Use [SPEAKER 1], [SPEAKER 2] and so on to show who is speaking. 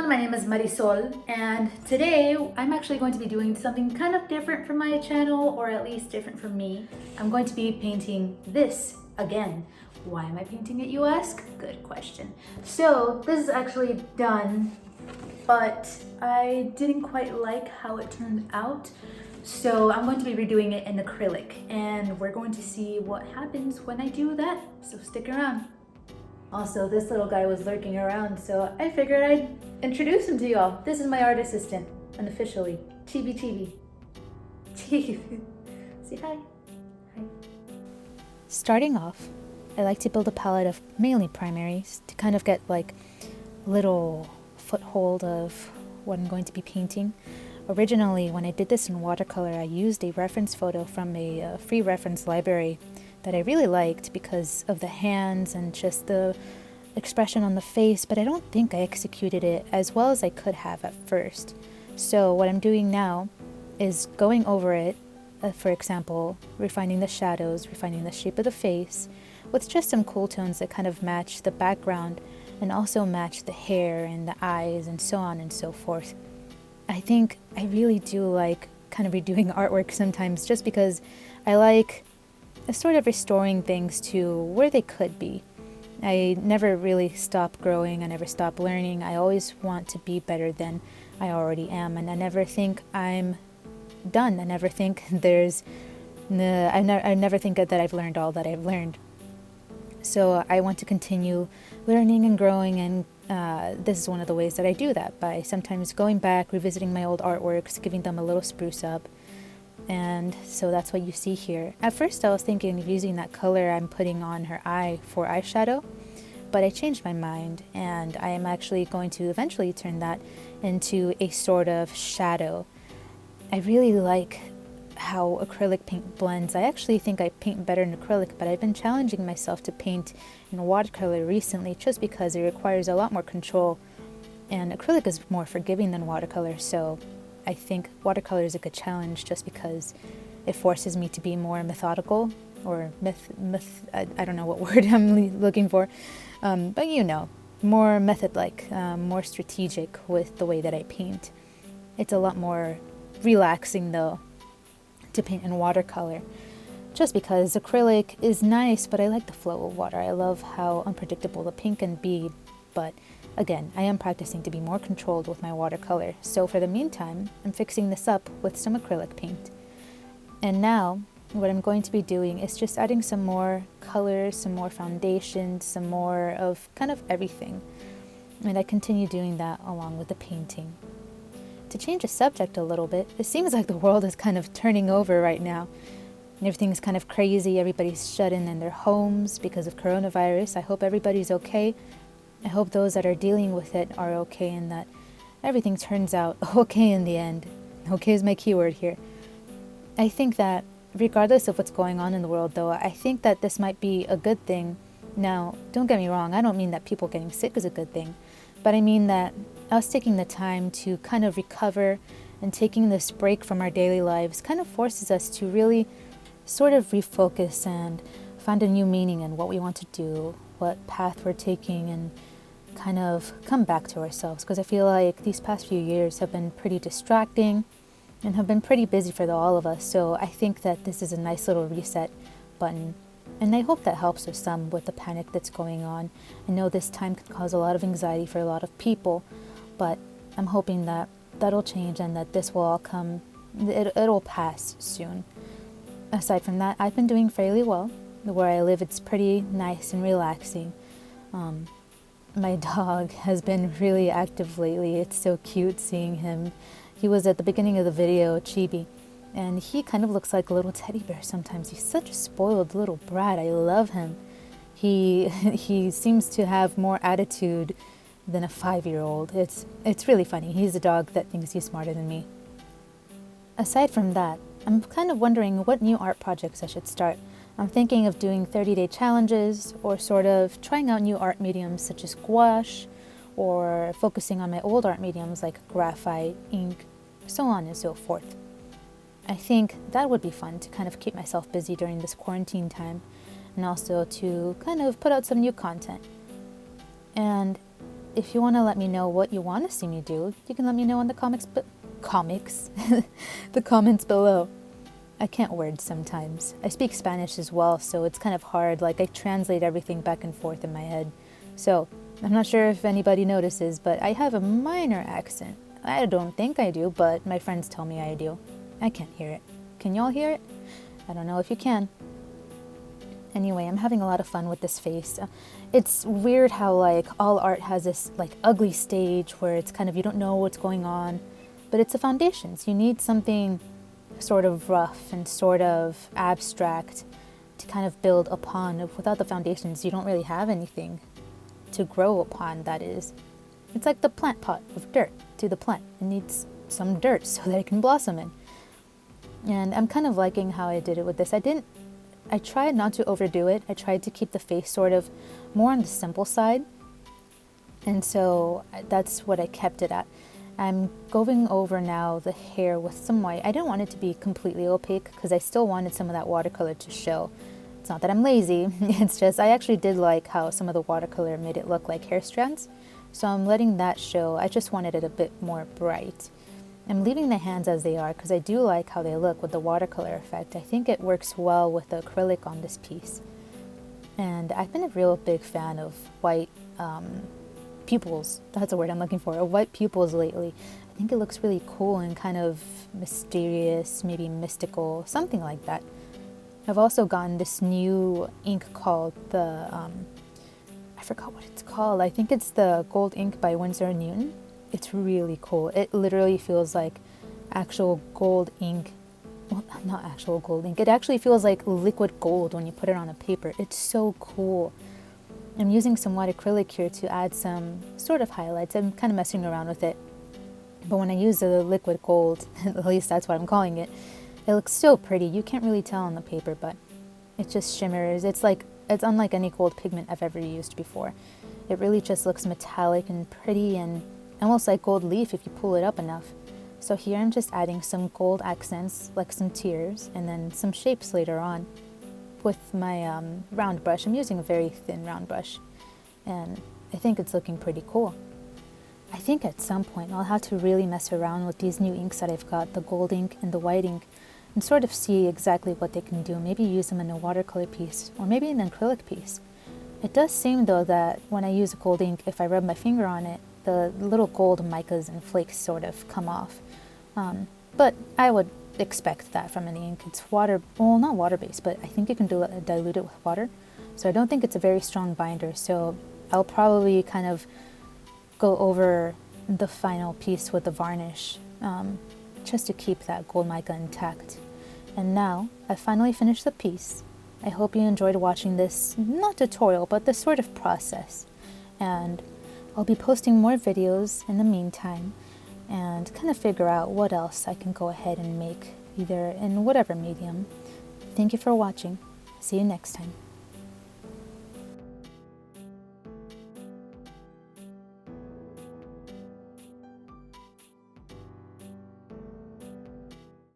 [SPEAKER 1] everyone, my name is Marisol, and today I'm actually going to be doing something kind of different from my channel, or at least different from me. I'm going to be painting this again. Why am I painting it, you ask? Good question. So this is actually done, but I didn't quite like how it turned out. So I'm going to be redoing it in acrylic, and we're going to see what happens when I do that, so stick around. Also, this little guy was lurking around, so I figured I'd introduce him to y'all. This is my art assistant, unofficially. Chibi Chibi. Chibi. Say hi. Hi. Starting off, I like to build a palette of mainly primaries to kind of get like little foothold of what I'm going to be painting. Originally, when I did this in watercolor, I used a reference photo from a free reference library that I really liked because of the hands and just the expression on the face, but I don't think I executed it as well as I could have at first. So what I'm doing now is going over it, for example, refining the shadows, refining the shape of the face, with just some cool tones that kind of match the background and also match the hair and the eyes and so on and so forth. I think I really do like kind of redoing artwork sometimes just because I like sort of restoring things to where they could be. I never really stop growing, I never stop learning. I always want to be better than I already am, and I never think I'm done. I never think I never think that I've learned all that I've learned. So I want to continue learning and growing, and this is one of the ways that I do that, by sometimes going back, revisiting my old artworks, giving them a little spruce up. And so that's what you see here. At first I was thinking of using that color I'm putting on her eye for eyeshadow, but I changed my mind, and I am actually going to eventually turn that into a sort of shadow. I really like how acrylic paint blends. I actually think I paint better in acrylic, but I've been challenging myself to paint in watercolor recently just because it requires a lot more control, and acrylic is more forgiving than watercolor, so I think watercolor is a good challenge just because it forces me to be more methodical, or I don't know what word I'm looking for, but you know, more method-like, more strategic with the way that I paint. It's a lot more relaxing though to paint in watercolor, just because acrylic is nice, but I like the flow of water. I love how unpredictable the paint can be, but again, I am practicing to be more controlled with my watercolor, so for the meantime, I'm fixing this up with some acrylic paint. And now, what I'm going to be doing is just adding some more colors, some more foundation, some more of kind of everything. And I continue doing that along with the painting. To change the subject a little bit, it seems like the world is kind of turning over right now. Everything's kind of crazy, everybody's shut in their homes because of coronavirus. I hope everybody's okay. I hope those that are dealing with it are okay, and that everything turns out okay in the end. Okay is my keyword here. I think that regardless of what's going on in the world though, I think that this might be a good thing. Now, don't get me wrong, I don't mean that people getting sick is a good thing, but I mean that us taking the time to kind of recover and taking this break from our daily lives kind of forces us to really sort of refocus and find a new meaning in what we want to do, what path we're taking, and kind of come back to ourselves, because I feel like these past few years have been pretty distracting and have been pretty busy for all of us. So I think that this is a nice little reset button, and I hope that helps with some with the panic that's going on. I know this time can cause a lot of anxiety for a lot of people, but I'm hoping that that'll change and that this will all come, it'll pass soon. Aside from that, I've been doing fairly well. Where I live, it's pretty nice and relaxing. My dog has been really active lately. It's so cute seeing him. He was at the beginning of the video, Chibi, and he kind of looks like a little teddy bear sometimes. He's such a spoiled little brat. I love him. He seems to have more attitude than a 5-year-old. It's really funny. He's a dog that thinks he's smarter than me. Aside from that, I'm kind of wondering what new art projects I should start. I'm thinking of doing 30-day challenges, or sort of trying out new art mediums such as gouache, or focusing on my old art mediums like graphite, ink, so on and so forth. I think that would be fun to kind of keep myself busy during this quarantine time, and also to kind of put out some new content. And if you want to let me know what you want to see me do, you can let me know in the the comments below. I can't word sometimes. I speak Spanish as well, so it's kind of hard. Like, I translate everything back and forth in my head. So, I'm not sure if anybody notices, but I have a minor accent. I don't think I do, but my friends tell me I do. I can't hear it. Can y'all hear it? I don't know if you can. Anyway, I'm having a lot of fun with this face. It's weird how, like, all art has this, like, ugly stage where it's kind of, you don't know what's going on, but it's the foundations. You need something sort of rough and sort of abstract to kind of build upon. Without the foundations, you don't really have anything to grow upon, that is. It's like the plant pot of dirt to the plant. It needs some dirt so that it can blossom in. And I'm kind of liking how I did it with this. I tried not to overdo it. I tried to keep the face sort of more on the simple side. And so that's what I kept it at. I'm going over now the hair with some white. I didn't want it to be completely opaque because I still wanted some of that watercolor to show. It's not that I'm lazy. It's just I actually did like how some of the watercolor made it look like hair strands. So I'm letting that show. I just wanted it a bit more bright. I'm leaving the hands as they are because I do like how they look with the watercolor effect. I think it works well with the acrylic on this piece. And I've been a real big fan of white pupils. That's the word I'm looking for. White pupils lately. I think it looks really cool and kind of mysterious, maybe mystical, something like that. I've also gotten this new ink called the, I forgot what it's called. I think it's the Gold Ink by Winsor & Newton. It's really cool. It literally feels like actual gold ink. Well, not actual gold ink. It actually feels like liquid gold when you put it on a paper. It's so cool. I'm using some white acrylic here to add some sort of highlights. I'm kind of messing around with it. But when I use the liquid gold, at least that's what I'm calling it, it looks so pretty. You can't really tell on the paper, but it just shimmers. It's unlike any gold pigment I've ever used before. It really just looks metallic and pretty and almost like gold leaf if you pull it up enough. So here I'm just adding some gold accents, like some tears, and then some shapes later on with my round brush. I'm using a very thin round brush, and I think it's looking pretty cool. I think at some point I'll have to really mess around with these new inks that I've got, the gold ink and the white ink, and sort of see exactly what they can do. Maybe use them in a watercolor piece, or maybe an acrylic piece. It does seem though that when I use a gold ink, if I rub my finger on it, the little gold micas and flakes sort of come off. But I would expect that from an ink. It's water, well, not water-based, but I think you can dilute it with water. So I don't think it's a very strong binder. So I'll probably kind of go over the final piece with the varnish just to keep that gold mica intact. And now I finally finished the piece. I hope you enjoyed watching this, not tutorial, but this sort of process. And I'll be posting more videos in the meantime and kind of figure out what else I can go ahead and make, either in whatever medium. Thank you for watching. See you next time.